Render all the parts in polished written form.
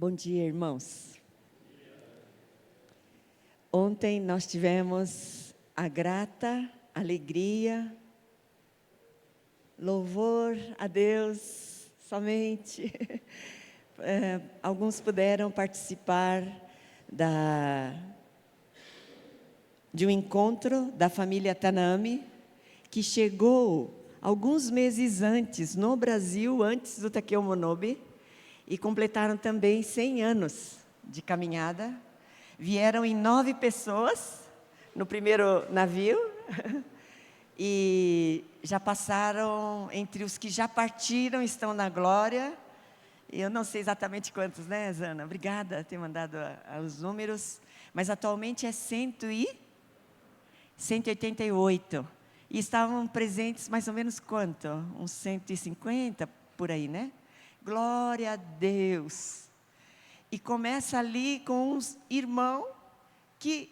Bom dia, irmãos. Ontem nós tivemos a grata alegria, louvor a Deus somente. Alguns puderam participar de um encontro da família Tanami, que chegou alguns meses antes no Brasil, antes do Takeo Monobe, e completaram também 100 anos de caminhada. Vieram em 9 pessoas no primeiro navio e já passaram, entre os que já partiram, estão na glória. Eu não sei exatamente quantos, né, Zana? Obrigada por ter mandado os números, mas atualmente é 188. E estavam presentes mais ou menos quanto? Uns 150 por aí, né? Glória a Deus. E começa ali com um irmão que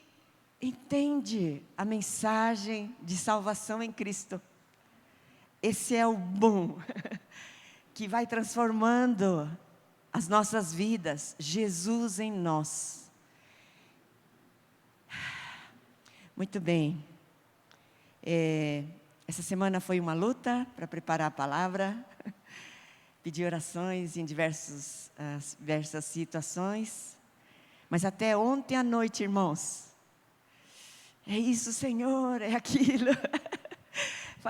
entende a mensagem de salvação em Cristo. Esse é o bom, que vai transformando as nossas vidas, Jesus em nós. Muito bem. Essa semana foi uma luta para preparar a palavra. Pedi orações em diversas situações. Mas até ontem à noite, irmãos, é isso, Senhor, é aquilo.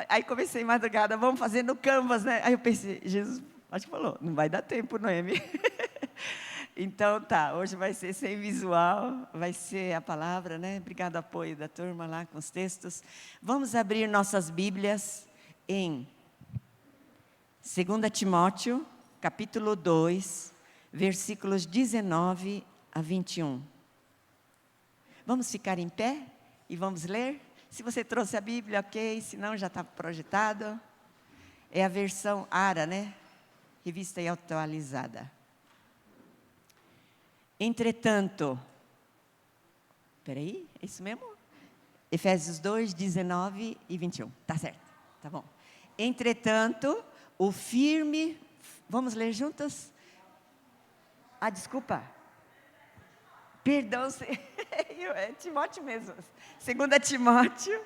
Aí comecei madrugada, vamos fazer no Canvas, né? Aí eu pensei, Jesus, acho que falou, não vai dar tempo, Noemi. Então tá, hoje vai ser sem visual, vai ser a palavra, né? Obrigado ao apoio da turma lá com os textos. Vamos abrir nossas Bíblias em 2 Timóteo, capítulo 2, versículos 19 a 21. Vamos ficar em pé e vamos ler? Se você trouxe a Bíblia, ok, se não, já está projetado. É a versão ARA, né? Revista e atualizada. Entretanto, é isso mesmo? Efésios 2, 19 e 21, tá certo, tá bom. Entretanto, o firme, vamos ler juntos? Desculpa. Perdão, é Timóteo mesmo. 2 Timóteo,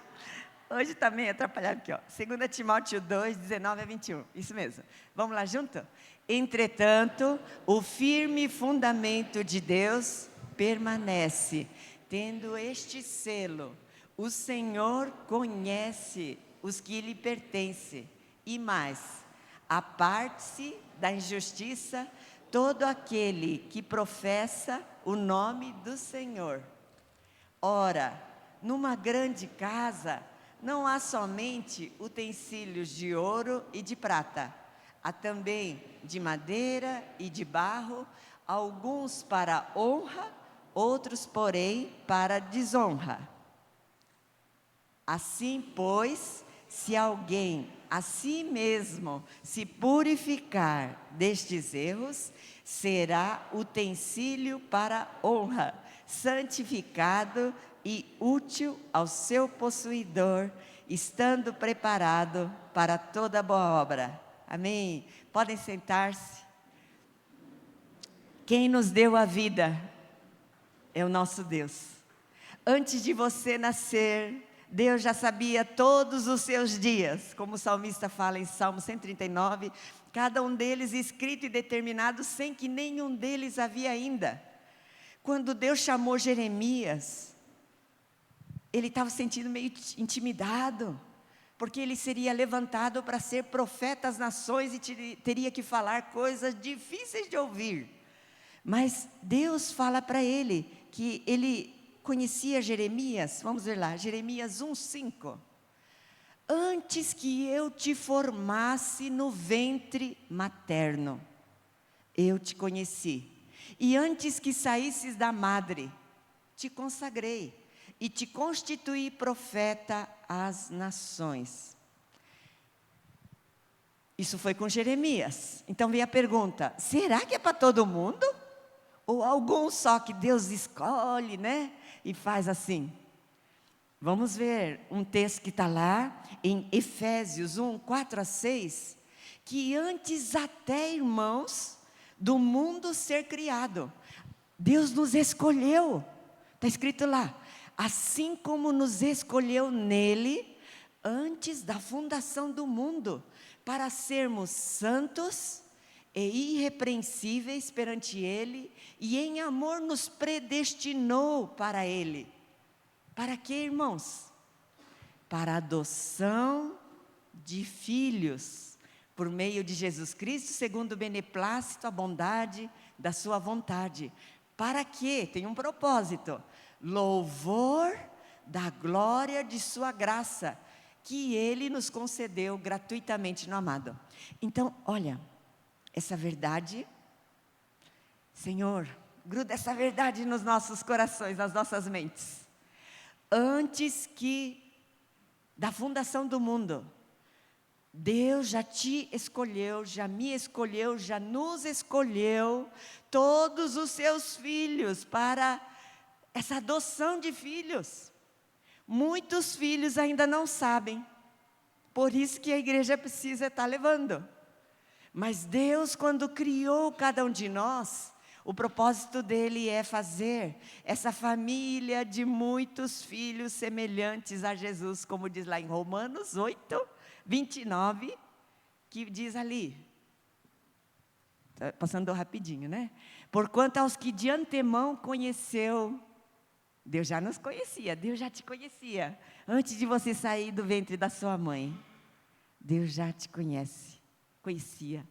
hoje está meio atrapalhado aqui, ó. 2 Timóteo 2, 19 a 21, isso mesmo. Vamos lá junto? Entretanto, o firme fundamento de Deus permanece, tendo este selo: o Senhor conhece os que lhe pertencem, e mais, aparte-se da injustiça todo aquele que professa o nome do Senhor. Ora, numa grande casa não há somente utensílios de ouro e de prata, há também de madeira e de barro, alguns para honra, outros, porém, para desonra. Assim, pois, se alguém a si mesmo se purificar destes erros, será utensílio para honra, santificado e útil ao seu possuidor, estando preparado para toda boa obra. Amém? Podem sentar-se. Quem nos deu a vida é o nosso Deus. Antes de você nascer, Deus já sabia todos os seus dias, como o salmista fala em Salmo 139, cada um deles escrito e determinado, sem que nenhum deles havia ainda. Quando Deus chamou Jeremias, ele estava se sentindo meio intimidado, porque ele seria levantado para ser profeta às nações e teria que falar coisas difíceis de ouvir. Mas Deus fala para ele que ele conhecia Jeremias. Vamos ver lá, Jeremias 1:5. Antes que eu te formasse no ventre materno, eu te conheci. E antes que saísses da madre, te consagrei e te constituí profeta às nações. Isso foi com Jeremias. Então vem a pergunta: será que é para todo mundo? Ou alguns só que Deus escolhe, né? E faz assim. Vamos ver um texto que está lá em Efésios 1, 4 a 6, que antes até, irmãos, do mundo ser criado. Deus nos escolheu, está escrito lá, assim como nos escolheu nele, antes da fundação do mundo, para sermos santos e irrepreensíveis perante Ele, e em amor nos predestinou para Ele. Para quê, irmãos? Para a adoção de filhos, por meio de Jesus Cristo, segundo o beneplácito, a bondade da sua vontade. Para quê? Tem um propósito. Louvor da glória de sua graça, que Ele nos concedeu gratuitamente no amado. Então, olha, essa verdade, Senhor, gruda essa verdade nos nossos corações, nas nossas mentes. Antes da fundação do mundo, Deus já te escolheu, já me escolheu, já nos escolheu, todos os seus filhos, para essa adoção de filhos. Muitos filhos ainda não sabem, por isso que a igreja precisa estar levando. Mas Deus, quando criou cada um de nós, o propósito dele é fazer essa família de muitos filhos semelhantes a Jesus, como diz lá em Romanos 8, 29, que diz ali, passando rapidinho, né? Porquanto aos que de antemão conheceu, Deus já nos conhecia, Deus já te conhecia, antes de você sair do ventre da sua mãe, Deus já te conhecia,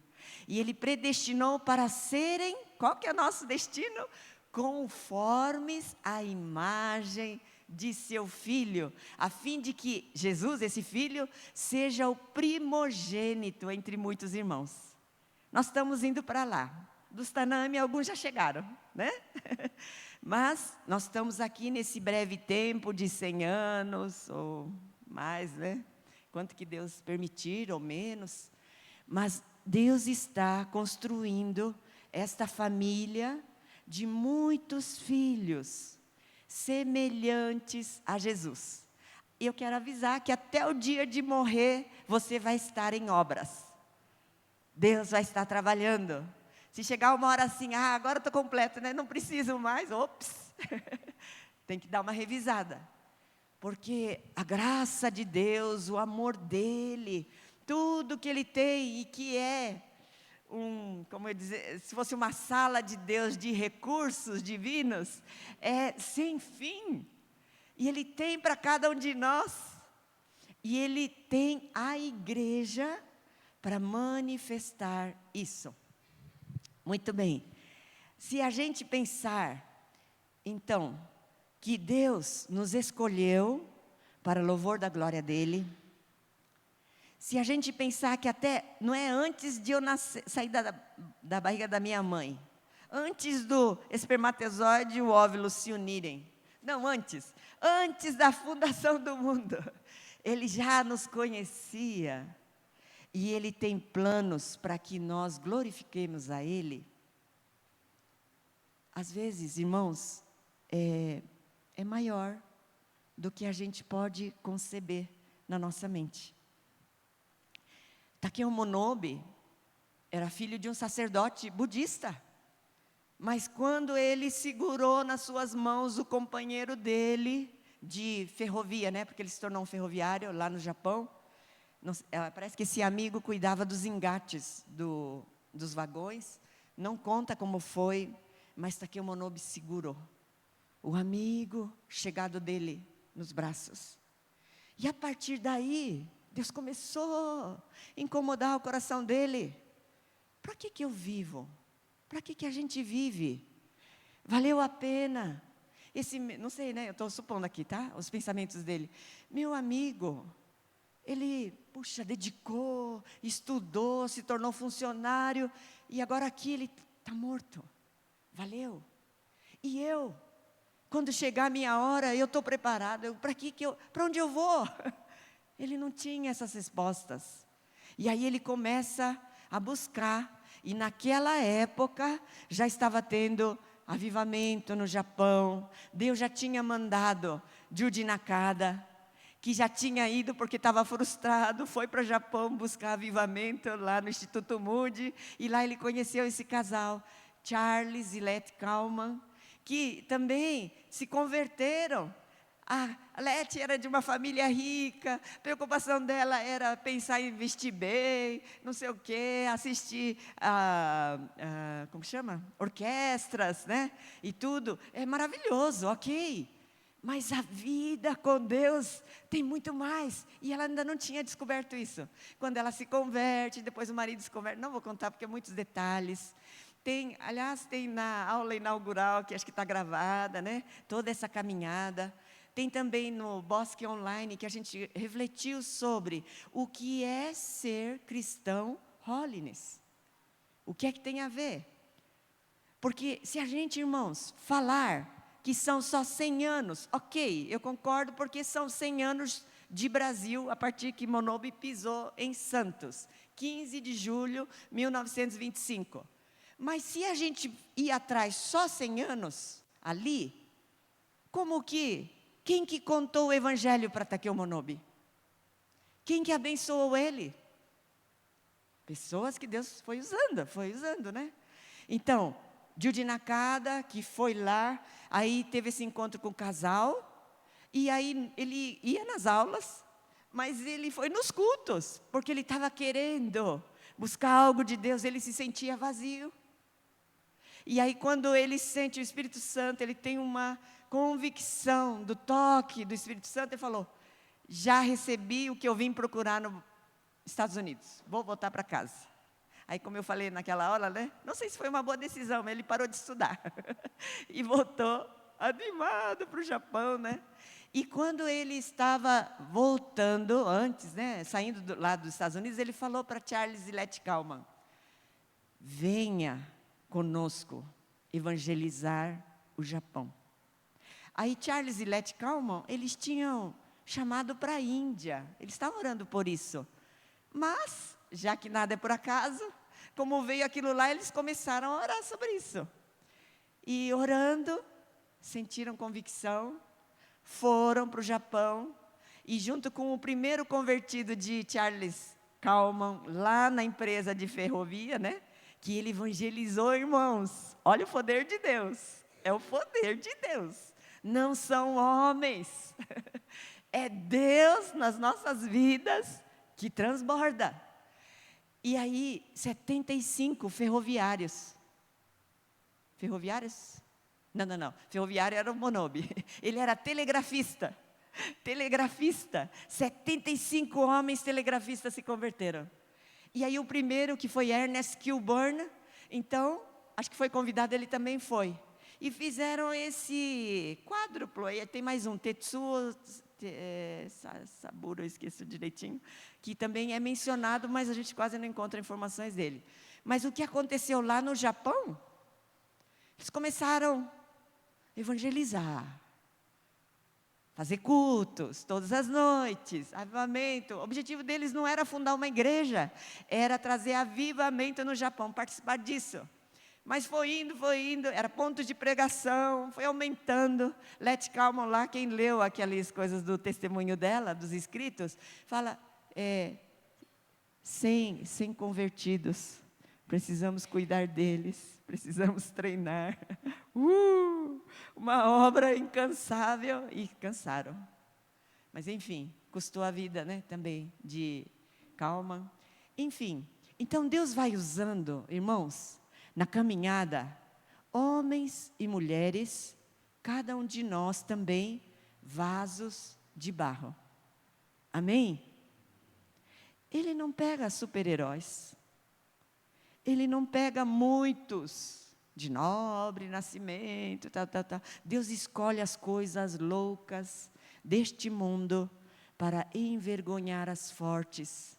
e Ele predestinou para serem, qual que é o nosso destino? Conformes à imagem de seu Filho, a fim de que Jesus, esse Filho, seja o primogênito entre muitos irmãos. Nós estamos indo para lá, dos Tanami alguns já chegaram, né? Mas nós estamos aqui nesse breve tempo de 100 anos, ou mais, né? Quanto que Deus permitir, ou menos. Mas Deus está construindo esta família de muitos filhos, semelhantes a Jesus. E eu quero avisar que até o dia de morrer, você vai estar em obras. Deus vai estar trabalhando. Se chegar uma hora assim, agora estou completo, né? Não preciso mais, ops. Tem que dar uma revisada. Porque a graça de Deus, o amor dEle, tudo que Ele tem e que é como eu dizer, se fosse uma sala de Deus de recursos divinos, é sem fim. E Ele tem para cada um de nós. E Ele tem a igreja para manifestar isso. Muito bem. Se a gente pensar, então, que Deus nos escolheu para louvor da glória dEle, se a gente pensar que até, não é antes de eu sair da barriga da minha mãe, antes do espermatozoide e o óvulo se unirem, não, antes da fundação do mundo, Ele já nos conhecia, e Ele tem planos para que nós glorifiquemos a Ele. Às vezes, irmãos, é maior do que a gente pode conceber na nossa mente. Takeo Monobe era filho de um sacerdote budista, mas quando ele segurou nas suas mãos o companheiro dele de ferrovia, né, porque ele se tornou um ferroviário lá no Japão, parece que esse amigo cuidava dos engates dos vagões, não conta como foi, mas Takeo Monobe segurou o amigo chegado dele nos braços. E a partir daí, Deus começou a incomodar o coração dele. Para que eu vivo? Para que a gente vive? Valeu a pena. Não sei, né? Eu estou supondo aqui, tá? Os pensamentos dele. Meu amigo, ele, dedicou, estudou, se tornou funcionário, e agora aqui ele está morto. Valeu. E eu, quando chegar a minha hora, eu estou preparado. Para onde eu vou? Ele não tinha essas respostas. E aí ele começa a buscar. E naquela época, já estava tendo avivamento no Japão. Deus já tinha mandado Juji Nakada, que já tinha ido porque estava frustrado, foi para o Japão buscar avivamento lá no Instituto Moody, e lá ele conheceu esse casal, Charles e Letty Kalman, que também se converteram. A Letty era de uma família rica, a preocupação dela era pensar em vestir bem, não sei o quê, assistir como chama? Orquestras, né? E tudo. É maravilhoso, ok. Mas a vida com Deus tem muito mais. E ela ainda não tinha descoberto isso. Quando ela se converte, depois o marido se converte. Não vou contar porque é muitos detalhes. Aliás, tem na aula inaugural, que acho que está gravada, né? Toda essa caminhada. Tem também no Bosque Online, que a gente refletiu sobre o que é ser cristão holiness. O que é que tem a ver? Porque se a gente, irmãos, falar que são só 100 anos, ok, eu concordo, porque são 100 anos de Brasil, a partir que Monobi pisou em Santos, 15 de julho de 1925. Mas se a gente ir atrás só 100 anos, ali, quem que contou o evangelho para Takeo Monobi? Quem que abençoou ele? Pessoas que Deus foi usando, né? Então, Judy Nakada, que foi lá, aí teve esse encontro com o casal, e aí ele ia nas aulas, mas ele foi nos cultos, porque ele estava querendo buscar algo de Deus, ele se sentia vazio. E aí quando ele sente o Espírito Santo, ele tem uma convicção do toque do Espírito Santo, ele falou: já recebi o que eu vim procurar nos Estados Unidos, vou voltar para casa. Aí, como eu falei naquela aula, né? Não sei se foi uma boa decisão, mas ele parou de estudar. E voltou animado para o Japão, né? E quando ele estava voltando, antes, né? Saindo lá dos Estados Unidos, ele falou para Charles e Letty Kalman: venha conosco evangelizar o Japão. Aí Charles e Letty Kalman, eles tinham chamado para a Índia. Eles estavam orando por isso. Mas, já que nada é por acaso, como veio aquilo lá, eles começaram a orar sobre isso. E orando, sentiram convicção, foram para o Japão, e junto com o primeiro convertido de Charles Kalman, lá na empresa de ferrovia, né? Que ele evangelizou, irmãos. Olha o poder de Deus. É o poder de Deus. Não são homens. É Deus nas nossas vidas que transborda. E aí, 75 ferroviários. Ferroviários? Não. Ferroviário era o Monobi. Ele era telegrafista. 75 homens telegrafistas se converteram. E aí o primeiro, que foi Ernest Kilburn, então, acho que foi convidado, ele também foi. E fizeram esse quádruplo, aí tem mais um, Tetsuo Saburo, eu esqueço direitinho, que também é mencionado, mas a gente quase não encontra informações dele. Mas o que aconteceu lá no Japão? Eles começaram a evangelizar, fazer cultos todas as noites, avivamento. O objetivo deles não era fundar uma igreja, era trazer avivamento no Japão, participar disso. Mas foi indo, era ponto de pregação, foi aumentando. Letty Kalman lá, quem leu aquelas coisas do testemunho dela, dos escritos, fala, 100 convertidos, precisamos cuidar deles, precisamos treinar. Uma obra incansável, e cansaram. Mas enfim, custou a vida, né, também, de Kalman. Enfim, então Deus vai usando, irmãos, na caminhada, homens e mulheres, cada um de nós também, vasos de barro. Amém? Ele não pega super-heróis. Ele não pega muitos de nobre nascimento, tal. Deus escolhe as coisas loucas deste mundo para envergonhar as fortes,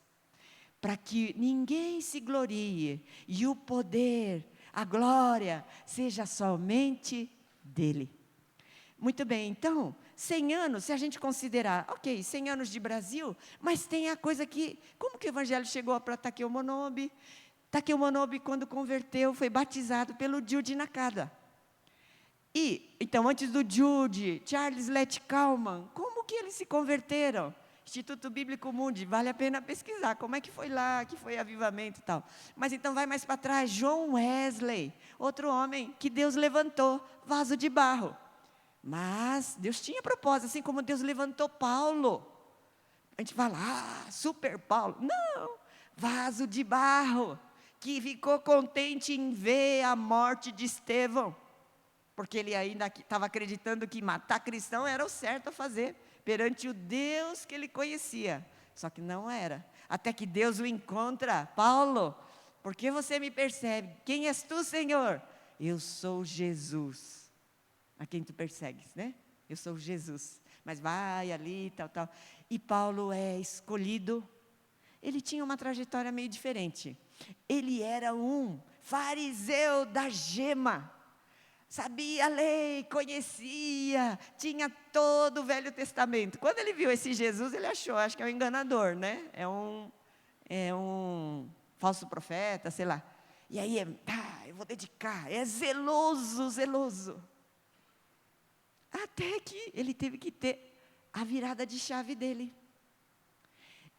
para que ninguém se glorie, e o poder, a glória, seja somente dele. Muito bem, então, 100 anos, se a gente considerar, ok, 100 anos de Brasil, mas tem a coisa que, como que o evangelho chegou para Takeo Monobi? Takeo Monobi, quando converteu, foi batizado pelo Judy Nakada. E, então, antes do Jude, Charles Lett Kalman, como que eles se converteram? Instituto Bíblico Mundi, vale a pena pesquisar, como é que foi lá, que foi avivamento e tal. Mas então vai mais para trás, John Wesley, outro homem que Deus levantou, vaso de barro. Mas Deus tinha propósito, assim como Deus levantou Paulo. A gente fala, super Paulo. Não, vaso de barro, que ficou contente em ver a morte de Estevão. Porque ele ainda estava acreditando que matar cristão era o certo a fazer, perante o Deus que ele conhecia. Só que não era. Até que Deus o encontra, Paulo, por que você me persegue? Quem és tu, Senhor? Eu sou Jesus. A quem tu persegues, né? Eu sou Jesus. Mas vai ali, tal. E Paulo é escolhido. Ele tinha uma trajetória meio diferente. Ele era um fariseu da gema. Sabia a lei, conhecia, tinha todo o Velho Testamento. Quando ele viu esse Jesus, ele achou, acho que é um enganador, né? É um falso profeta, sei lá. E aí, eu vou dedicar, é zeloso. Até que ele teve que ter a virada de chave dele.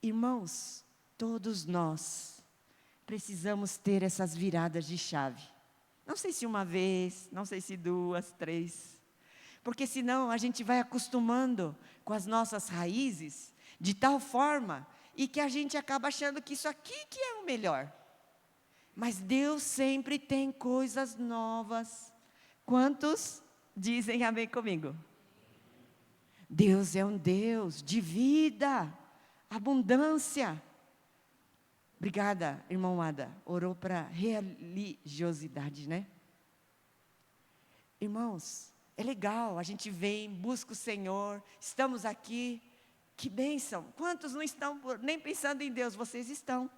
Irmãos, todos nós precisamos ter essas viradas de chave. Não sei se uma vez, não sei se 2, 3. Porque senão a gente vai acostumando com as nossas raízes de tal forma e que a gente acaba achando que isso aqui que é o melhor. Mas Deus sempre tem coisas novas. Quantos dizem amém comigo? Deus é um Deus de vida, abundância. Obrigada, irmão Ada. Orou para religiosidade, né? Irmãos, é legal, a gente vem, busca o Senhor, estamos aqui, que bênção. Quantos não estão nem pensando em Deus? Vocês estão.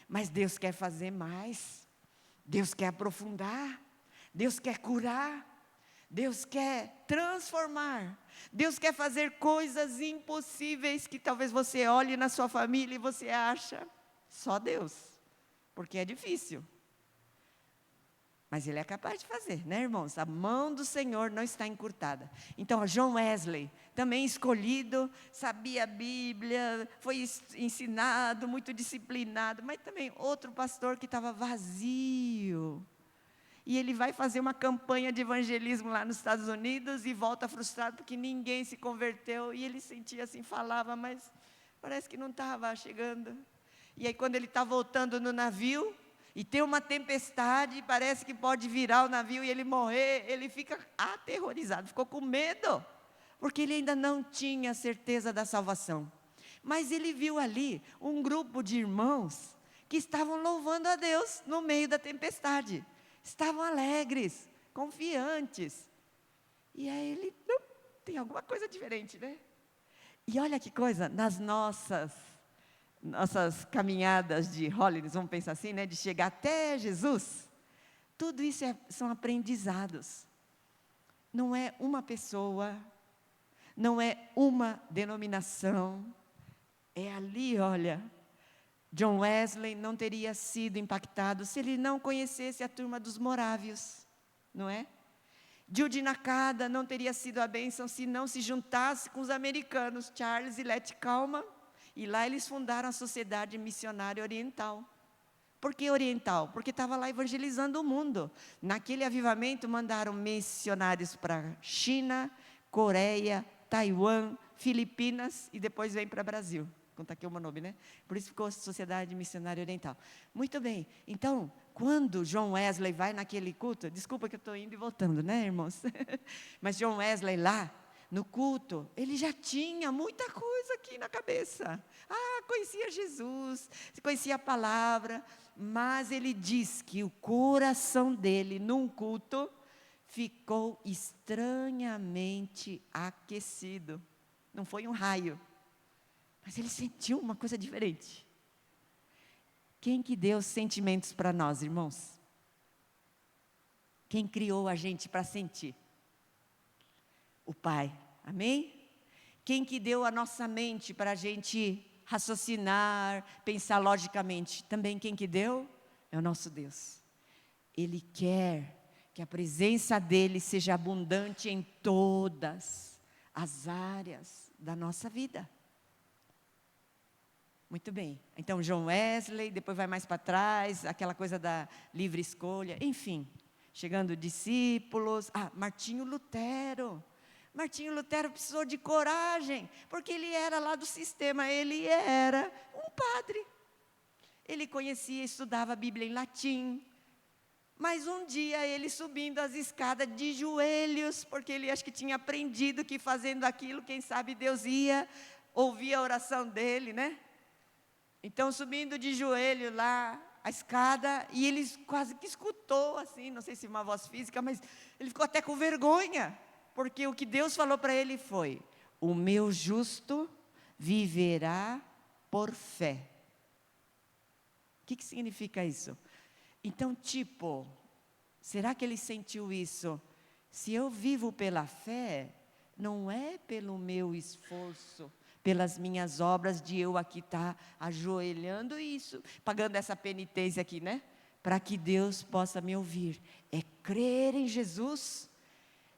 Mas Deus quer fazer mais. Deus quer aprofundar. Deus quer curar. Deus quer transformar. Deus quer fazer coisas impossíveis que talvez você olhe na sua família e você acha, só Deus, porque é difícil. Mas Ele é capaz de fazer, né, irmãos? A mão do Senhor não está encurtada. Então, John Wesley, também escolhido, sabia a Bíblia, foi ensinado, muito disciplinado, mas também outro pastor que estava vazio. E ele vai fazer uma campanha de evangelismo lá nos Estados Unidos e volta frustrado porque ninguém se converteu. E ele sentia assim, falava, mas parece que não estava chegando. E aí quando ele está voltando no navio, e tem uma tempestade, parece que pode virar o navio e ele morrer, ele fica aterrorizado, ficou com medo, porque ele ainda não tinha certeza da salvação. Mas ele viu ali um grupo de irmãos que estavam louvando a Deus no meio da tempestade. Estavam alegres, confiantes. E aí ele, tem alguma coisa diferente, né? E olha que coisa, nas nossas caminhadas de holiness, vamos pensar assim, né? De chegar até Jesus, tudo isso são aprendizados. Não é uma pessoa, não é uma denominação, é ali, olha. John Wesley não teria sido impactado se ele não conhecesse a turma dos morávios, não é? Jude Nakada não teria sido a bênção se não se juntasse com os americanos, Charles e Lett Kalman, e lá eles fundaram a Sociedade Missionária Oriental. Por que oriental? Porque estava lá evangelizando o mundo. Naquele avivamento mandaram missionários para China, Coreia, Taiwan, Filipinas e depois vem para o Brasil. Conta aqui o meu nome, né? Por isso ficou Sociedade Missionária Oriental. Muito bem, então, quando John Wesley vai naquele culto, desculpa que eu estou indo e voltando, né, irmãos? Mas John Wesley lá, no culto, ele já tinha muita coisa aqui na cabeça. Conhecia Jesus, conhecia a palavra, mas ele diz que o coração dele, num culto, ficou estranhamente aquecido. Não foi um raio. Mas ele sentiu uma coisa diferente. Quem que deu sentimentos para nós, irmãos? Quem criou a gente para sentir? O Pai, amém? Quem que deu a nossa mente para a gente raciocinar, pensar logicamente? Também quem que deu? É o nosso Deus. Ele quer que a presença dEle seja abundante em todas as áreas da nossa vida. Muito bem. Então, John Wesley, depois vai mais para trás, aquela coisa da livre escolha, enfim. Chegando discípulos. Martinho Lutero. Martinho Lutero precisou de coragem, porque ele era lá do sistema, ele era um padre. Ele conhecia, estudava a Bíblia em latim. Mas um dia ele subindo as escadas de joelhos, porque ele acho que tinha aprendido que fazendo aquilo, quem sabe Deus ia ouvir a oração dele, né? Então subindo de joelho lá a escada, e ele quase que escutou assim, não sei se uma voz física, mas ele ficou até com vergonha, porque o que Deus falou para ele foi: o meu justo viverá por fé. O que significa isso? Então, será que ele sentiu isso? Se eu vivo pela fé, não é pelo meu esforço, pelas minhas obras de eu aqui estar ajoelhando isso, pagando essa penitência aqui, né? Para que Deus possa me ouvir. É crer em Jesus.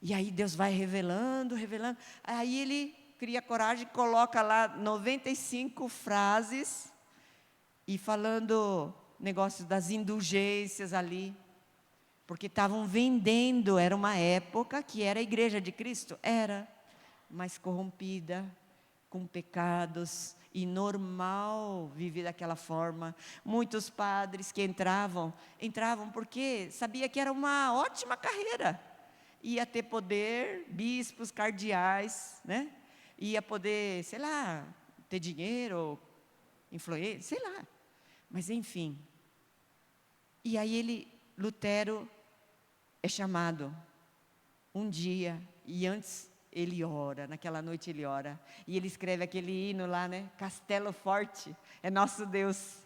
E aí Deus vai revelando. Aí ele cria coragem, coloca lá 95 frases e falando negócio das indulgências ali, porque estavam vendendo, era uma época que era a igreja de Cristo, era, mas corrompida, com pecados, e normal viver daquela forma. Muitos padres que entravam porque sabia que era uma ótima carreira, ia ter poder, bispos, cardeais, né? Ia poder, sei lá, ter dinheiro, influência, sei lá, mas enfim. E aí Lutero é chamado um dia, e antes ele ora, naquela noite ele ora, e ele escreve aquele hino lá, né? Castelo forte é nosso Deus,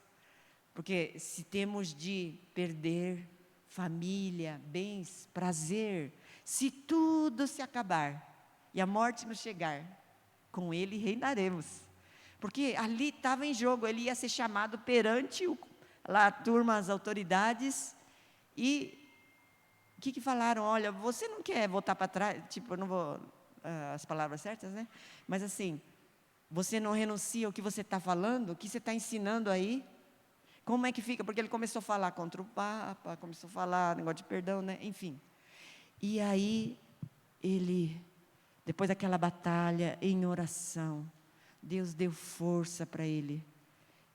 porque se temos de perder família, bens, prazer, se tudo se acabar e a morte nos chegar, com ele reinaremos, porque ali estava em jogo, ele ia ser chamado perante lá a turma, as autoridades, e o que falaram? Olha, você não quer voltar para trás, eu não vou, as palavras certas, né? Mas assim, você não renuncia ao que você está falando, o que você está ensinando aí? Como é que fica? Porque ele começou a falar contra o Papa, começou a falar negócio de perdão, né? Enfim. E aí, depois daquela batalha, em oração, Deus deu força para ele,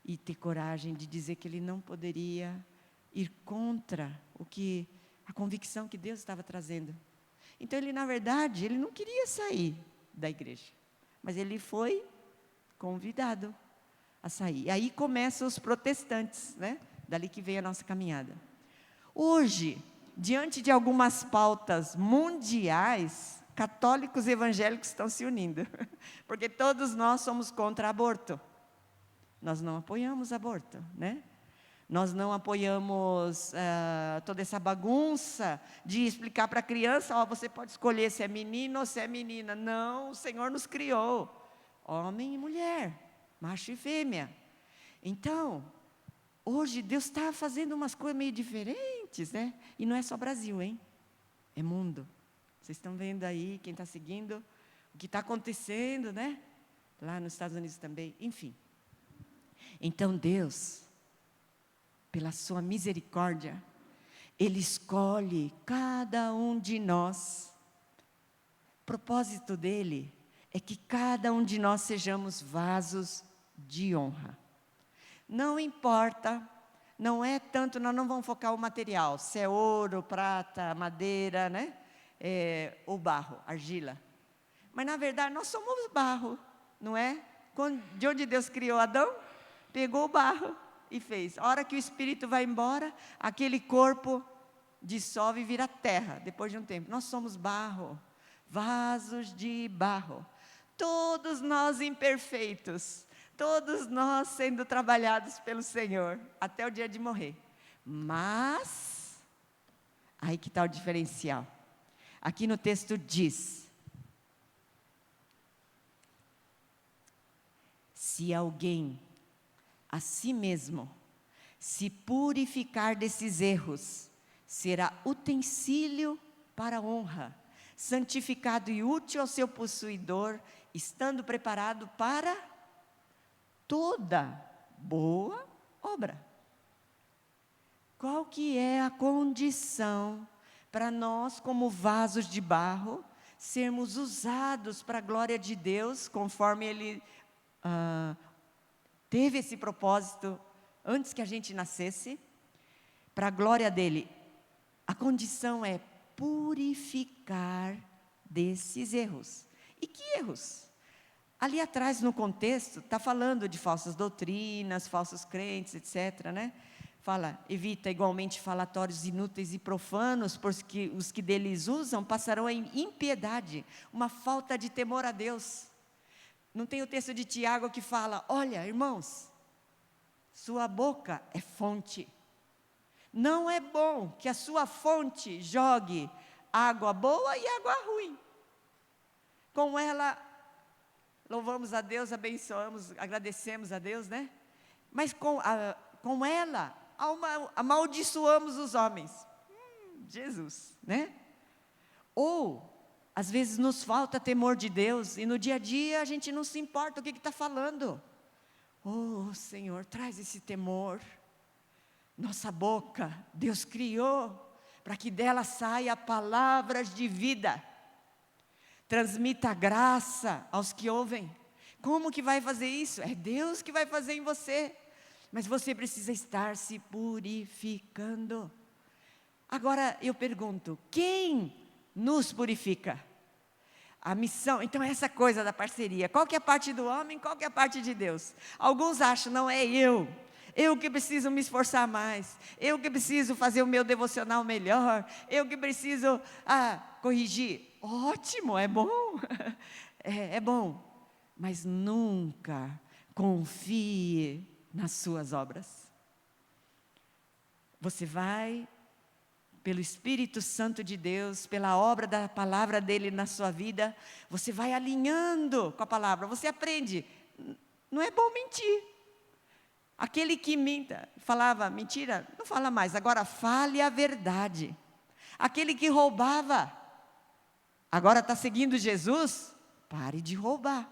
e ter coragem de dizer que ele não poderia ir contra a convicção que Deus estava trazendo. Então ele, na verdade, ele não queria sair da igreja, mas ele foi convidado a sair. E aí começam os protestantes, né? Dali que vem a nossa caminhada. Hoje, diante de algumas pautas mundiais, católicos e evangélicos estão se unindo, porque todos nós somos contra aborto. Nós não apoiamos aborto, né? Nós não apoiamos toda essa bagunça de explicar para a criança, você pode escolher se é menino ou se é menina. Não, o Senhor nos criou, homem e mulher, macho e fêmea. Então, hoje Deus está fazendo umas coisas meio diferentes, né? E não é só Brasil, hein? É mundo. Vocês estão vendo aí, quem está seguindo, o que está acontecendo, né? Lá nos Estados Unidos também, enfim. Então Deus, pela sua misericórdia, Ele escolhe cada um de nós. O propósito dEle é que cada um de nós sejamos vasos de honra. Não importa, não é tanto, nós não vamos focar o material, se é ouro, prata, madeira, né? Ou barro, argila. Mas na verdade nós somos barro, não é? De onde Deus criou Adão, pegou o barro e fez. A hora que o espírito vai embora, aquele corpo dissolve e vira terra, depois de um tempo. Nós somos barro, vasos de barro. Todos nós imperfeitos, todos nós sendo trabalhados pelo Senhor, até o dia de morrer. Mas, aí que está o diferencial. Aqui no texto diz: se alguém a si mesmo se purificar desses erros, será utensílio para honra, santificado e útil ao seu possuidor, estando preparado para toda boa obra. Qual que é a condição para nós, como vasos de barro, sermos usados para a glória de Deus, conforme Ele teve esse propósito antes que a gente nascesse, para a glória dEle? A condição é purificar desses erros. E que erros? Ali atrás, no contexto, está falando de falsas doutrinas, falsos crentes, etc., né? Fala, evita igualmente falatórios inúteis e profanos, porque os que deles usam passarão em impiedade, uma falta de temor a Deus. Não tem o texto de Tiago que fala, olha, irmãos, sua boca é fonte. Não é bom que a sua fonte jogue água boa e água ruim. Com ela, louvamos a Deus, abençoamos, agradecemos a Deus, né? Mas com ela, amaldiçoamos os homens. Jesus, né? Ou, às vezes nos falta temor de Deus, e no dia a dia a gente não se importa o que está falando. Oh, Senhor, traz esse temor. Nossa boca, Deus criou, para que dela saia palavras de vida. Transmita graça aos que ouvem. Como que vai fazer isso? É Deus que vai fazer em você. Mas você precisa estar se purificando. Agora eu pergunto, quem nos purifica? A missão, então essa coisa da parceria, qual que é a parte do homem, qual que é a parte de Deus? Alguns acham, não é eu que preciso me esforçar mais, eu que preciso fazer o meu devocional melhor, eu que preciso corrigir. Ótimo, é bom, é bom, mas nunca confie nas suas obras. Você vai, pelo Espírito Santo de Deus, pela obra da palavra dele na sua vida, você vai alinhando com a palavra, você aprende, não é bom mentir. Aquele que falava mentira, não fala mais, agora fale a verdade. Aquele que roubava, agora está seguindo Jesus, pare de roubar.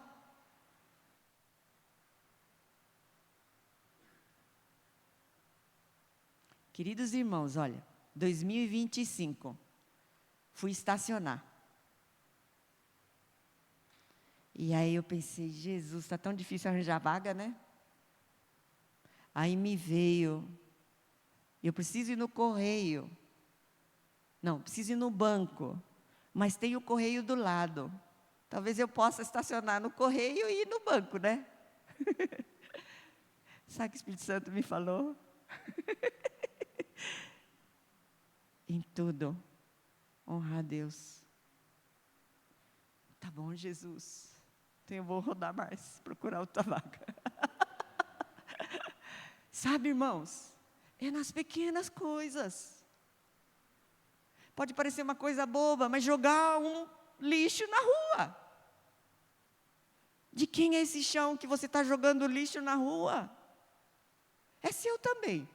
Queridos irmãos, olha, 2025, fui estacionar. E aí eu pensei, Jesus, está tão difícil arranjar vaga, né? Aí me veio, eu preciso ir no correio. Não, preciso ir no banco, mas tem o correio do lado. Talvez eu possa estacionar no correio e ir no banco, né? Sabe o que o Espírito Santo me falou? Em tudo, honrar a Deus. Tá bom, Jesus. Então eu vou rodar mais, procurar outra vaga. Sabe, irmãos, é nas pequenas coisas. Pode parecer uma coisa boba, mas jogar um lixo na rua. De quem é esse chão que você está jogando lixo na rua? É seu também.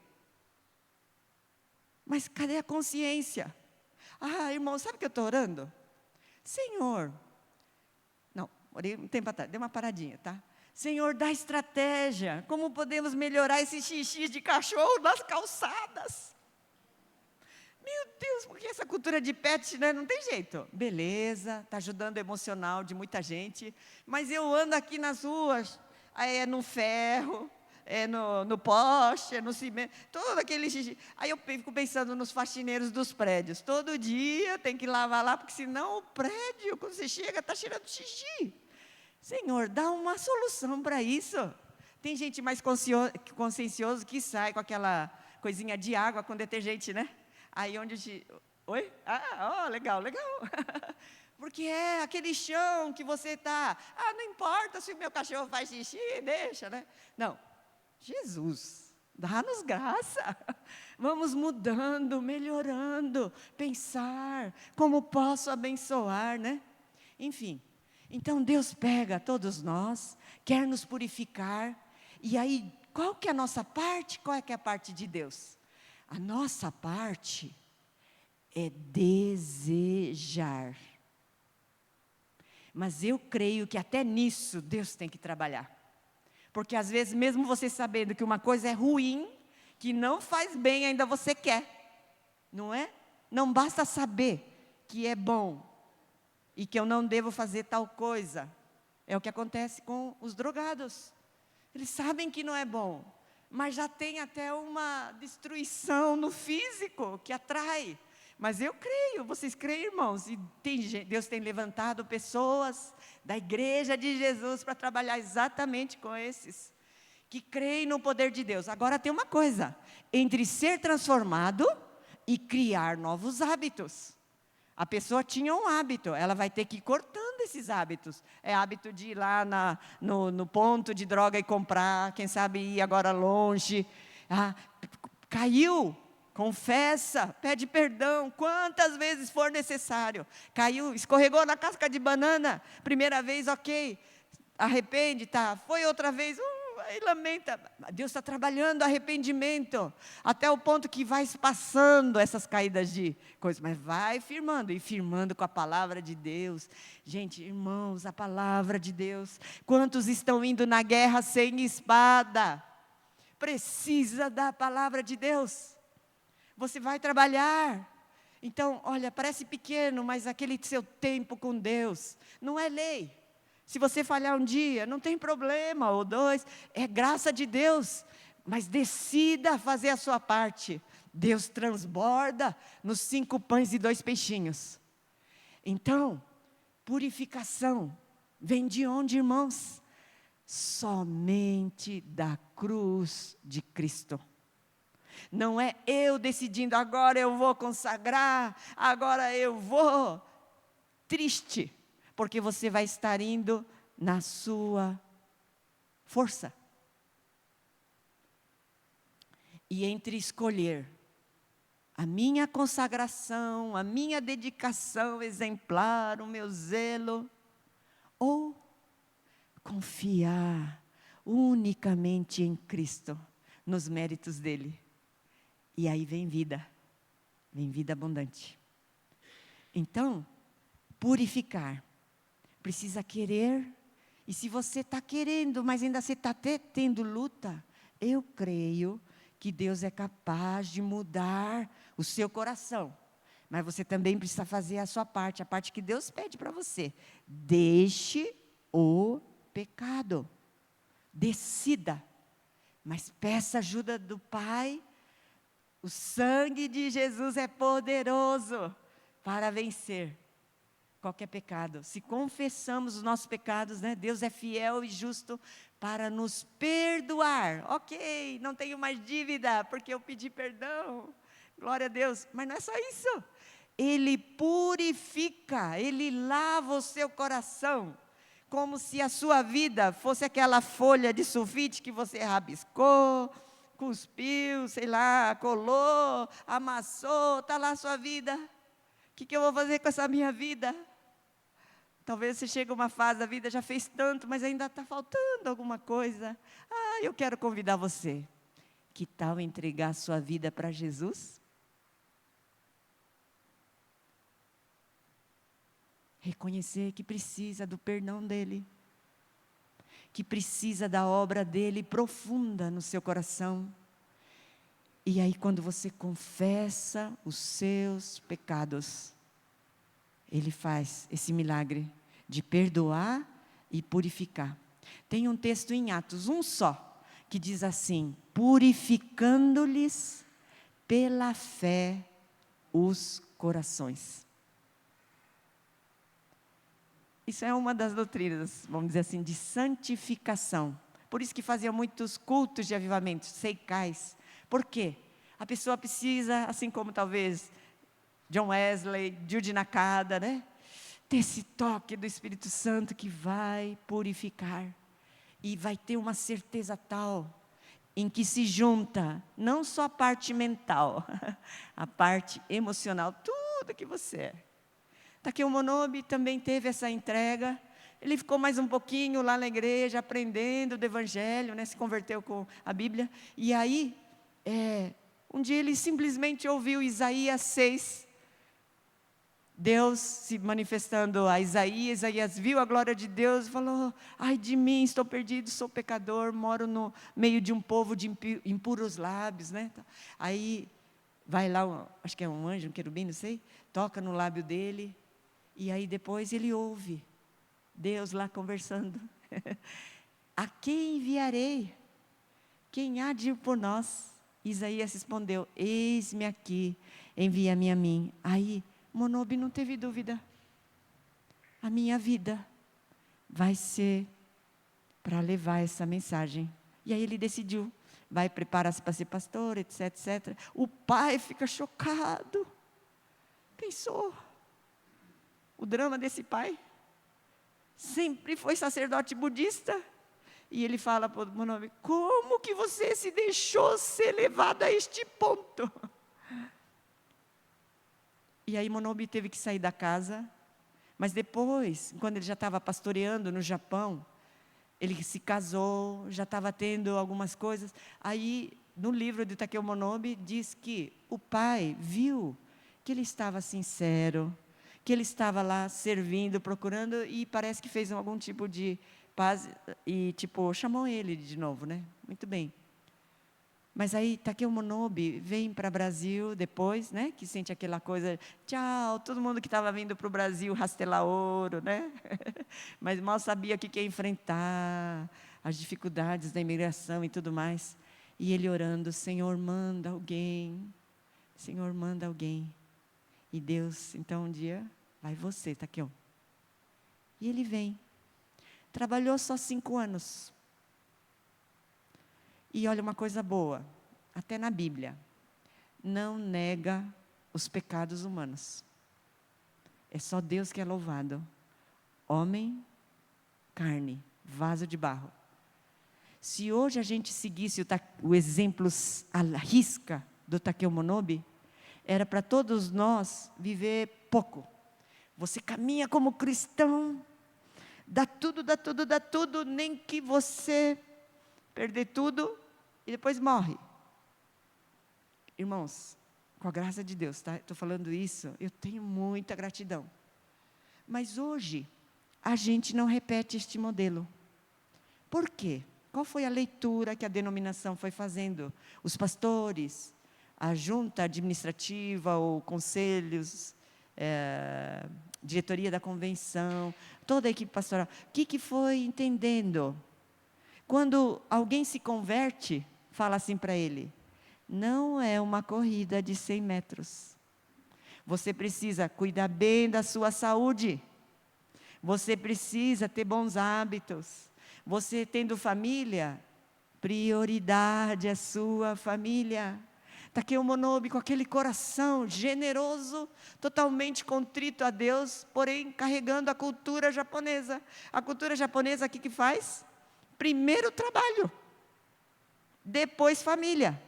Mas cadê a consciência? Irmão, sabe o que eu estou orando? Senhor, não, orei um tempo atrás, dei uma paradinha, tá? Senhor, dá estratégia, como podemos melhorar esse xixi de cachorro nas calçadas? Meu Deus, porque essa cultura de pet, né, não tem jeito. Beleza, está ajudando o emocional de muita gente, mas eu ando aqui nas ruas, aí é no ferro, é no poste, é no cimento, todo aquele xixi. Aí eu fico pensando nos faxineiros dos prédios, todo dia tem que lavar lá, porque senão o prédio, quando você chega, está cheirando xixi. Senhor, dá uma solução para isso. Tem gente mais consciencioso que sai com aquela coisinha de água com detergente, né? Aí onde... Oi? Legal. Porque é aquele chão que você está... não importa se o meu cachorro faz xixi, deixa, né? Não. Jesus, dá-nos graça. Vamos mudando, melhorando, pensar como posso abençoar, né? Enfim. Então Deus pega todos nós, quer nos purificar, e aí qual que é a nossa parte? Qual é que é a parte de Deus? A nossa parte é desejar. Mas eu creio que até nisso Deus tem que trabalhar. Porque às vezes, mesmo você sabendo que uma coisa é ruim, que não faz bem, ainda você quer. Não é? Não basta saber que é bom e que eu não devo fazer tal coisa. É o que acontece com os drogados. Eles sabem que não é bom, mas já tem até uma destruição no físico que atrai. Mas eu creio, vocês creem, irmãos? E Deus tem levantado pessoas da igreja de Jesus para trabalhar exatamente com esses que creem no poder de Deus. Agora tem uma coisa, entre ser transformado e criar novos hábitos. A pessoa tinha um hábito, ela vai ter que ir cortando esses hábitos. É hábito de ir lá no ponto de droga e comprar, quem sabe ir agora longe. Caiu, confessa, pede perdão, quantas vezes for necessário. Caiu, escorregou na casca de banana, primeira vez, ok. Arrepende, tá. Foi outra vez, aí lamenta. Deus está trabalhando arrependimento, até o ponto que vai passando essas caídas de coisas, mas vai firmando, e firmando com a palavra de Deus. Gente, irmãos, a palavra de Deus. Quantos estão indo na guerra sem espada? Precisa da palavra de Deus. Você vai trabalhar. Então, olha, parece pequeno, mas aquele seu tempo com Deus não é lei. Se você falhar um dia, não tem problema, ou dois, é graça de Deus. Mas decida fazer a sua parte. Deus transborda nos 5 pães e 2 peixinhos. Então, purificação vem de onde, irmãos? Somente da cruz de Cristo. Não é eu decidindo, agora eu vou consagrar, agora eu vou. Triste, porque você vai estar indo na sua força. E entre escolher a minha consagração, a minha dedicação exemplar, o meu zelo, ou confiar unicamente em Cristo, nos méritos dEle. E aí vem vida abundante. Então, purificar, precisa querer, e se você está querendo, mas ainda você está tendo luta, eu creio que Deus é capaz de mudar o seu coração, mas você também precisa fazer a sua parte, a parte que Deus pede para você. Deixe o pecado, decida, mas peça ajuda do Pai. O sangue de Jesus é poderoso para vencer qualquer pecado. Se confessamos os nossos pecados, né, Deus é fiel e justo para nos perdoar. Ok, não tenho mais dívida, porque eu pedi perdão. Glória a Deus. Mas não é só isso. Ele purifica, Ele lava o seu coração, como se a sua vida fosse aquela folha de sulfite que você rabiscou, cuspiu, sei lá, colou, amassou, está lá a sua vida. O que eu vou fazer com essa minha vida? Talvez você chegue a uma fase da vida, já fez tanto, mas ainda está faltando alguma coisa. Eu quero convidar você. Que tal entregar a sua vida para Jesus? Reconhecer que precisa do perdão dEle, que precisa da obra dEle profunda no seu coração. E aí quando você confessa os seus pecados, Ele faz esse milagre de perdoar e purificar. Tem um texto em Atos, um só, que diz assim: purificando-lhes pela fé os corações. Isso é uma das doutrinas, vamos dizer assim, de santificação. Por isso que fazia muitos cultos de avivamento, seicais. Por quê? A pessoa precisa, assim como talvez John Wesley, Jude Nakada, né? Ter esse toque do Espírito Santo que vai purificar. E vai ter uma certeza tal, em que se junta, não só a parte mental, a parte emocional, tudo que você é. Takeo Monobi também teve essa entrega. Ele ficou mais um pouquinho lá na igreja, aprendendo do Evangelho, né? Se converteu com a Bíblia. E aí, um dia ele simplesmente ouviu Isaías 6, Deus se manifestando a Isaías. Isaías viu a glória de Deus e falou: ai de mim, estou perdido, sou pecador, moro no meio de um povo de impuros lábios, né? Aí vai lá, acho que é um anjo, um querubim, não sei, toca no lábio dele, e aí depois ele ouve Deus lá conversando. A quem enviarei? Quem há de ir por nós? Isaías respondeu: eis-me aqui, envia-me a mim. Aí Monobi não teve dúvida. A minha vida vai ser para levar essa mensagem. E aí ele decidiu, vai preparar-se para ser pastor, etc, etc. O pai fica chocado. Pensou, o drama desse pai? Sempre foi sacerdote budista. E ele fala para o Monobi: como que você se deixou ser levado a este ponto? E aí Monobi teve que sair da casa, mas depois, quando ele já estava pastoreando no Japão, ele se casou, já estava tendo algumas coisas. Aí, no livro de Takeo Monobi, diz que o pai viu que ele estava sincero, que ele estava lá servindo, procurando, e parece que fez algum tipo de paz, e chamou ele de novo, né? Muito bem. Mas aí Takeo Monobi vem para o Brasil depois, né? Que sente aquela coisa, tchau, todo mundo que estava vindo para o Brasil rastelar ouro, né? Mas mal sabia que ia enfrentar as dificuldades da imigração e tudo mais. E ele orando: Senhor, manda alguém. Senhor, manda alguém. E Deus, então um dia, vai você, Takeo. E ele vem. Trabalhou só 5 anos. E olha uma coisa boa, até na Bíblia, não nega os pecados humanos. É só Deus que é louvado. Homem, carne, vaso de barro. Se hoje a gente seguisse o exemplo à risca do Takeo Monobi, era para todos nós viver pouco. Você caminha como cristão, dá tudo, dá tudo, dá tudo, nem que você perder tudo e depois morre. Irmãos, com a graça de Deus, tá? Estou falando isso, eu tenho muita gratidão. Mas hoje, a gente não repete este modelo. Por quê? Qual foi a leitura que a denominação foi fazendo? Os pastores, a junta administrativa, ou conselhos, diretoria da convenção, toda a equipe pastoral, o que foi entendendo? Quando alguém se converte, fala assim para ele: não é uma corrida de 100 metros. Você precisa cuidar bem da sua saúde. Você precisa ter bons hábitos. Você tendo família, prioridade é sua família. Takeo Monobi com aquele coração generoso, totalmente contrito a Deus, porém carregando a cultura japonesa. A cultura japonesa, o que faz? Primeiro trabalho, depois família.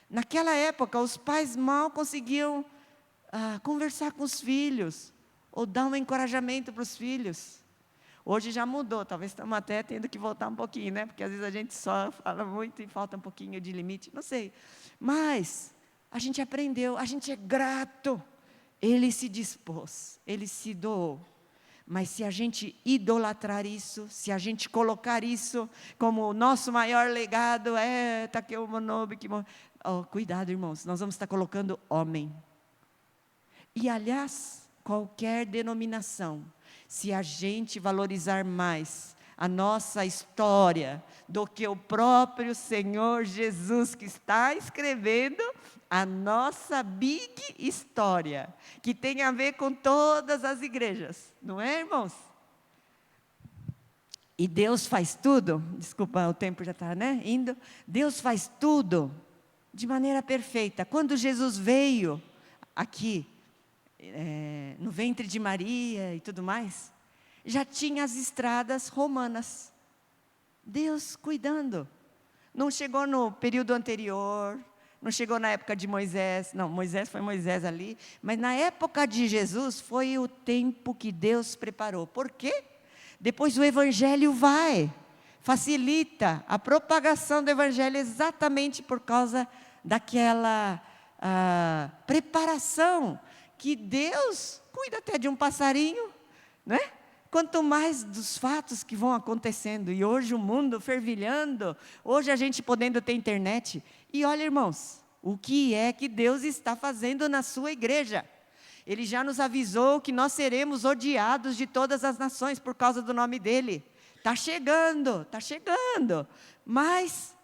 Naquela época, os pais mal conseguiam conversar com os filhos, ou dar um encorajamento para os filhos. Hoje já mudou, talvez estamos até tendo que voltar um pouquinho, né? Porque às vezes a gente só fala muito e falta um pouquinho de limite, não sei. Mas a gente aprendeu, a gente é grato. Ele se dispôs, ele se doou. Mas se a gente idolatrar isso, se a gente colocar isso como o nosso maior legado, Takeo Monobi, cuidado, irmãos, nós vamos estar colocando homem. E, aliás, qualquer denominação, se a gente valorizar mais a nossa história do que o próprio Senhor Jesus, que está escrevendo a nossa big história, que tem a ver com todas as igrejas, não é, irmãos? E Deus faz tudo, desculpa, o tempo já está, né, indo. Deus faz tudo de maneira perfeita. Quando Jesus veio aqui, no ventre de Maria e tudo mais, já tinha as estradas romanas. Deus cuidando. Não chegou no período anterior, não chegou na época de Moisés. Não, Moisés foi Moisés ali. Mas na época de Jesus foi o tempo que Deus preparou. Por quê? Depois o Evangelho facilita a propagação do Evangelho exatamente por causa daquela preparação que Deus cuida até de um passarinho, né? Quanto mais dos fatos que vão acontecendo, e hoje o mundo fervilhando, hoje a gente podendo ter internet. E olha, irmãos, o que é que Deus está fazendo na sua igreja? Ele já nos avisou que nós seremos odiados de todas as nações por causa do nome dEle. Está chegando, está chegando. Mas,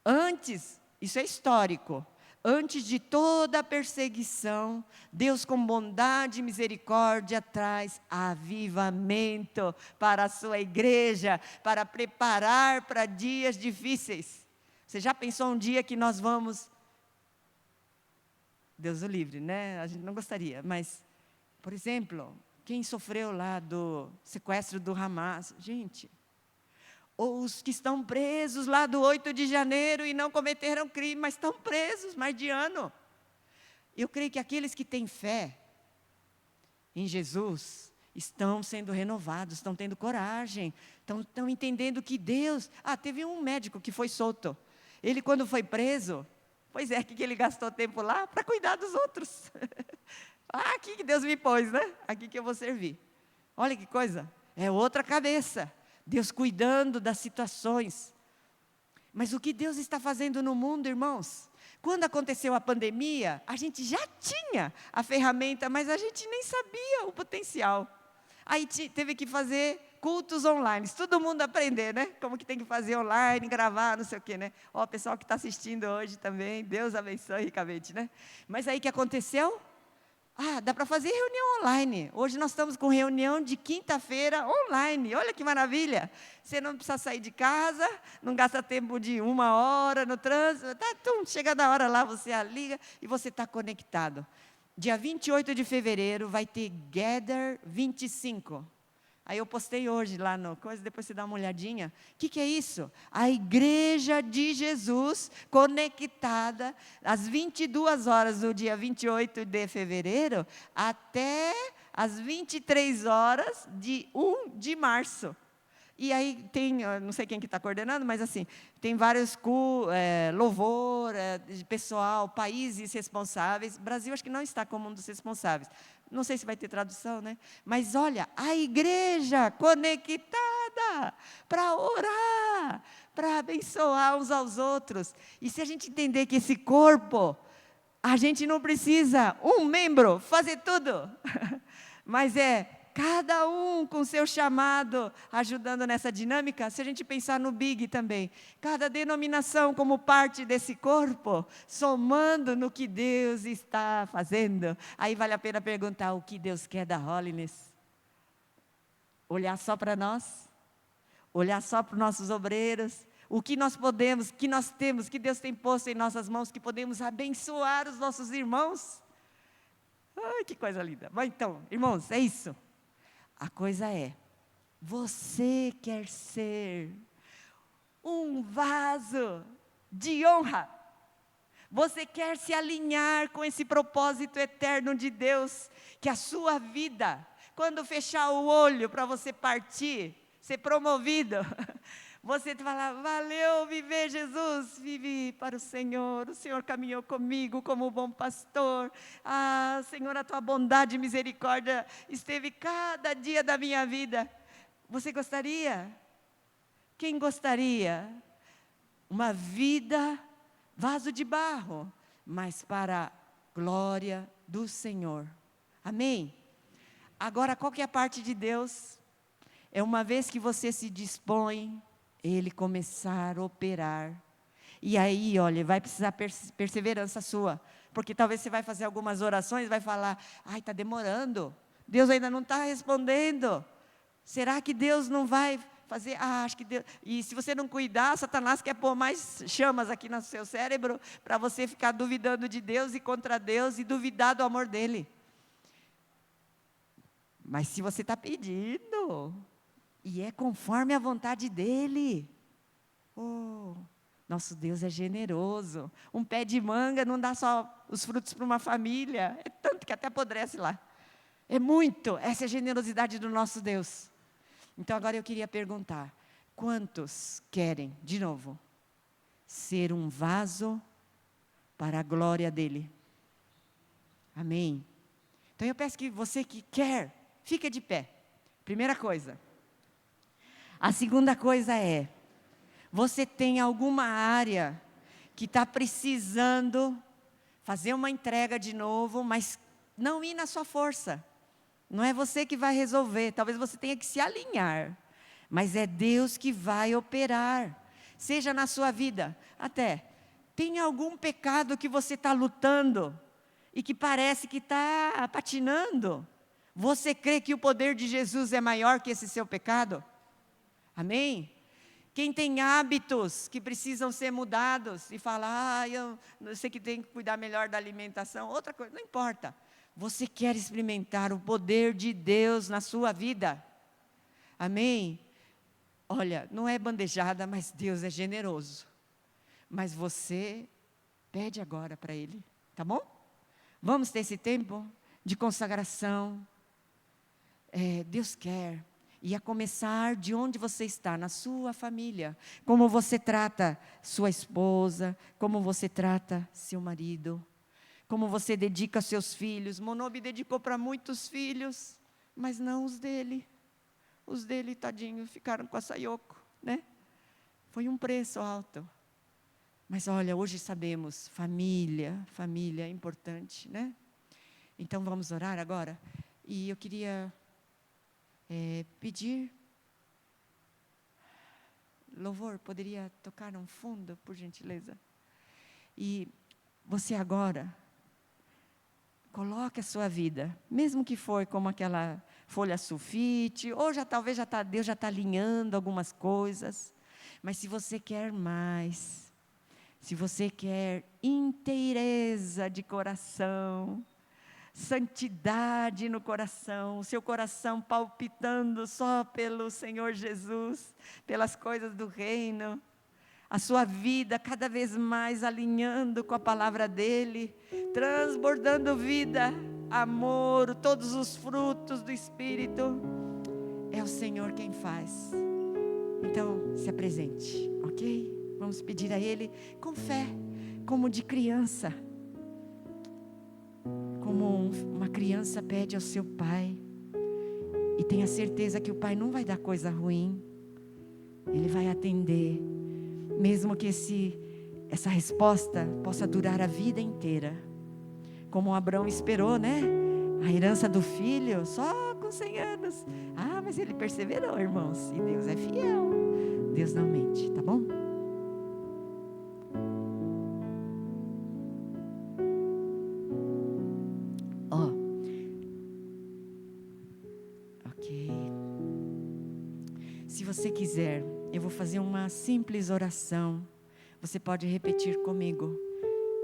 antes, isso é histórico, antes de toda a perseguição, Deus com bondade e misericórdia traz avivamento para a sua igreja, para preparar para dias difíceis. Você já pensou um dia que nós vamos... Deus o livre, né? A gente não gostaria, mas, por exemplo, quem sofreu lá do sequestro do Hamas, gente, ou os que estão presos lá do 8 de janeiro e não cometeram crime, mas estão presos mais de ano. Eu creio que aqueles que têm fé em Jesus estão sendo renovados, estão tendo coragem, estão entendendo que Deus... teve um médico que foi solto. Ele, quando foi preso... Pois é, que ele gastou tempo lá para cuidar dos outros. Aqui que Deus me pôs, né? Aqui que eu vou servir. Olha que coisa, é outra cabeça. Deus cuidando das situações. Mas o que Deus está fazendo no mundo, irmãos? Quando aconteceu a pandemia, a gente já tinha a ferramenta, mas a gente nem sabia o potencial. Aí teve que fazer cultos online, todo mundo aprender, né? Como que tem que fazer online, gravar, não sei o quê, né? O pessoal que está assistindo hoje também, Deus abençoe ricamente, né? Mas aí o que aconteceu? Dá para fazer reunião online. Hoje nós estamos com reunião de quinta-feira online. Olha que maravilha. Você não precisa sair de casa, não gasta tempo de 1 hora no trânsito. Chega da hora lá, você liga e você está conectado. Dia 28 de fevereiro vai ter Gather 25. Aí eu postei hoje lá no coisa, depois você dá uma olhadinha. O que é isso? A igreja de Jesus conectada às 22 horas do dia 28 de fevereiro até às 23 horas de 1 de março. E aí tem, não sei quem que está coordenando, mas assim, tem vários louvor, de pessoal, países responsáveis. Brasil acho que não está como um dos responsáveis. Não sei se vai ter tradução, né? Mas olha, a igreja conectada para orar, para abençoar uns aos outros. E se a gente entender que esse corpo, a gente não precisa, um membro, fazer tudo. Mas cada um com seu chamado, ajudando nessa dinâmica. Se a gente pensar no Big também, cada denominação como parte desse corpo, somando no que Deus está fazendo. Aí vale a pena perguntar o que Deus quer da Holiness. Olhar só para nós, olhar só para os nossos obreiros, o que nós podemos, que nós temos, que Deus tem posto em nossas mãos, que podemos abençoar os nossos irmãos. Ai, que coisa linda. Mas então, irmãos, é isso. A coisa você quer ser um vaso de honra. Você quer se alinhar com esse propósito eterno de Deus, que a sua vida, quando fechar o olho para você partir, ser promovido, você fala, valeu viver Jesus, vivi para o Senhor caminhou comigo como bom pastor, Senhor, a tua bondade e misericórdia esteve cada dia da minha vida. Você gostaria? Quem gostaria? Uma vida, vaso de barro, mas para a glória do Senhor. Amém? Agora, qual que é a parte de Deus? É uma vez que você se dispõe, Ele começar a operar. E aí, olha, vai precisar perseverança sua. Porque talvez você vai fazer algumas orações, vai falar, está demorando. Deus ainda não está respondendo. Será que Deus não vai fazer? Acho que Deus... E se você não cuidar, Satanás quer pôr mais chamas aqui no seu cérebro, para você ficar duvidando de Deus e contra Deus, e duvidar do amor dEle. Mas se você está pedindo... E é conforme a vontade dEle. Nosso Deus é generoso. Um pé de manga não dá só os frutos para uma família. É tanto que até apodrece lá. É muito. Essa é a generosidade do nosso Deus. Então agora eu queria perguntar. Quantos querem, de novo, ser um vaso para a glória dEle? Amém? Então eu peço que você que quer, fique de pé. Primeira coisa. A segunda coisa é, você tem alguma área que está precisando fazer uma entrega de novo, mas não ir na sua força. Não é você que vai resolver, talvez você tenha que se alinhar. Mas é Deus que vai operar. Seja na sua vida, até, tem algum pecado que você está lutando e que parece que está patinando? Você crê que o poder de Jesus é maior que esse seu pecado? Amém? Quem tem hábitos que precisam ser mudados e fala, eu sei que tem que cuidar melhor da alimentação, outra coisa, não importa. Você quer experimentar o poder de Deus na sua vida? Amém? Olha, não é bandejada, mas Deus é generoso. Mas você pede agora para Ele, tá bom? Vamos ter esse tempo de consagração. Deus quer. E a começar de onde você está, na sua família. Como você trata sua esposa, como você trata seu marido. Como você dedica seus filhos. Monobi dedicou para muitos filhos, mas não os dele. Os dele, tadinho, ficaram com a Sayoko, né? Foi um preço alto. Mas olha, hoje sabemos, família é importante, né? Então vamos orar agora. E eu queria pedir, louvor, poderia tocar no fundo, por gentileza? E você agora, coloque a sua vida, mesmo que for como aquela folha sulfite, ou Deus já está alinhando algumas coisas, mas se você quer mais, se você quer inteireza de coração, santidade no coração, o seu coração palpitando só pelo Senhor Jesus, pelas coisas do reino, a sua vida cada vez mais alinhando com a palavra dEle, transbordando vida, amor, todos os frutos do Espírito, é o Senhor quem faz. Então, se apresente, ok? Vamos pedir a Ele com fé, como de criança, como uma criança pede ao seu pai, e tenha certeza que o pai não vai dar coisa ruim, Ele vai atender, mesmo que essa resposta possa durar a vida inteira, como Abraão esperou, né? A herança do filho, só com 100 anos. Mas ele perseverou, irmãos, e Deus é fiel, Deus não mente, tá bom? Ok. Se você quiser, eu vou fazer uma simples oração. Você pode repetir comigo,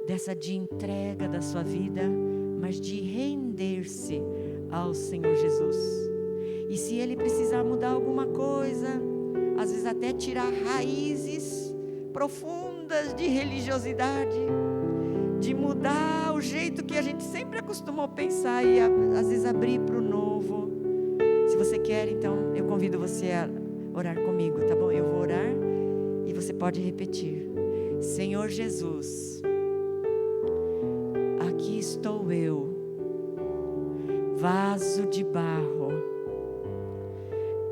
dessa de entrega da sua vida, mas de render-se ao Senhor Jesus. E se Ele precisar mudar alguma coisa, às vezes até tirar raízes profundas de religiosidade, de mudar o jeito que a gente sempre acostumou pensar e às vezes abrir para o novo. Se você quer, então eu convido você a orar comigo, tá bom? Eu vou orar e você pode repetir. Senhor Jesus, aqui estou eu, vaso de barro.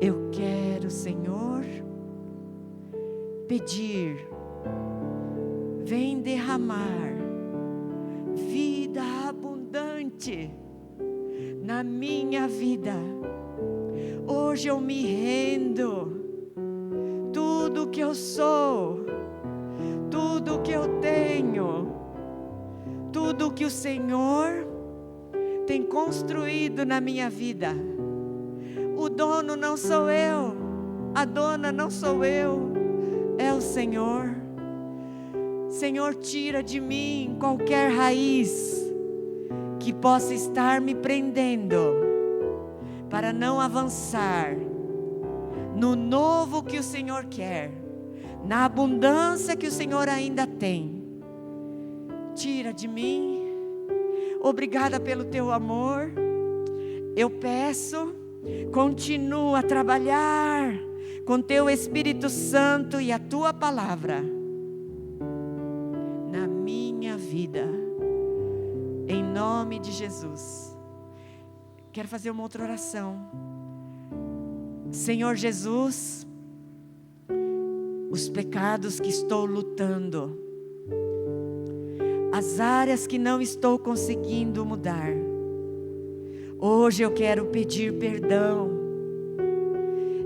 Eu quero, Senhor, pedir, vem derramar vida abundante na minha vida. Hoje eu me rendo, tudo que eu sou, tudo que eu tenho, tudo que o Senhor tem construído na minha vida. O dono não sou eu, a dona não sou eu, é o Senhor. Senhor, tira de mim qualquer raiz que possa estar me prendendo para não avançar no novo que o Senhor quer, na abundância que o Senhor ainda tem. Tira de mim. Obrigada pelo teu amor. Eu peço, continua a trabalhar com teu Espírito Santo e a tua palavra na minha vida, em nome de Jesus. quero fazer uma outra oração. Senhor Jesus, os pecados que estou lutando, as áreas que não estou conseguindo mudar, hoje eu quero pedir perdão.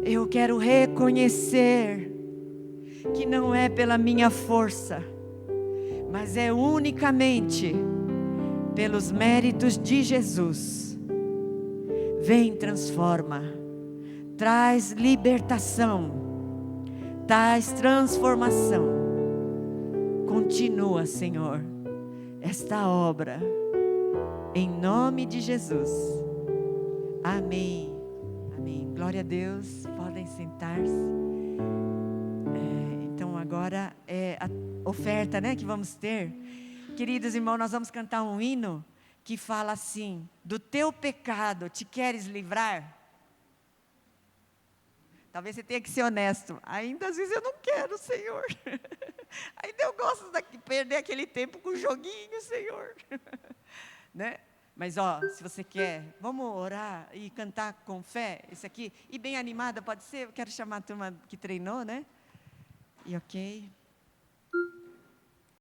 Eu quero reconhecer que não é pela minha força, mas é unicamente pelos méritos de Jesus. Vem, transforma, traz libertação, traz transformação. Continua, Senhor, esta obra, em nome de Jesus. Amém. Amém. Glória a Deus. Podem sentar-se. Então agora é a oferta, né, que vamos ter. Queridos irmãos, nós vamos cantar um hino que fala assim: do teu pecado te queres livrar? Talvez você tenha que ser honesto. Ainda às vezes eu não quero, Senhor. Ainda eu gosto de perder aquele tempo com o joguinho, Senhor. Né? Mas se você quer, vamos orar e cantar com fé, esse aqui. E bem animada, pode ser? Eu quero chamar a turma que treinou, né? E ok.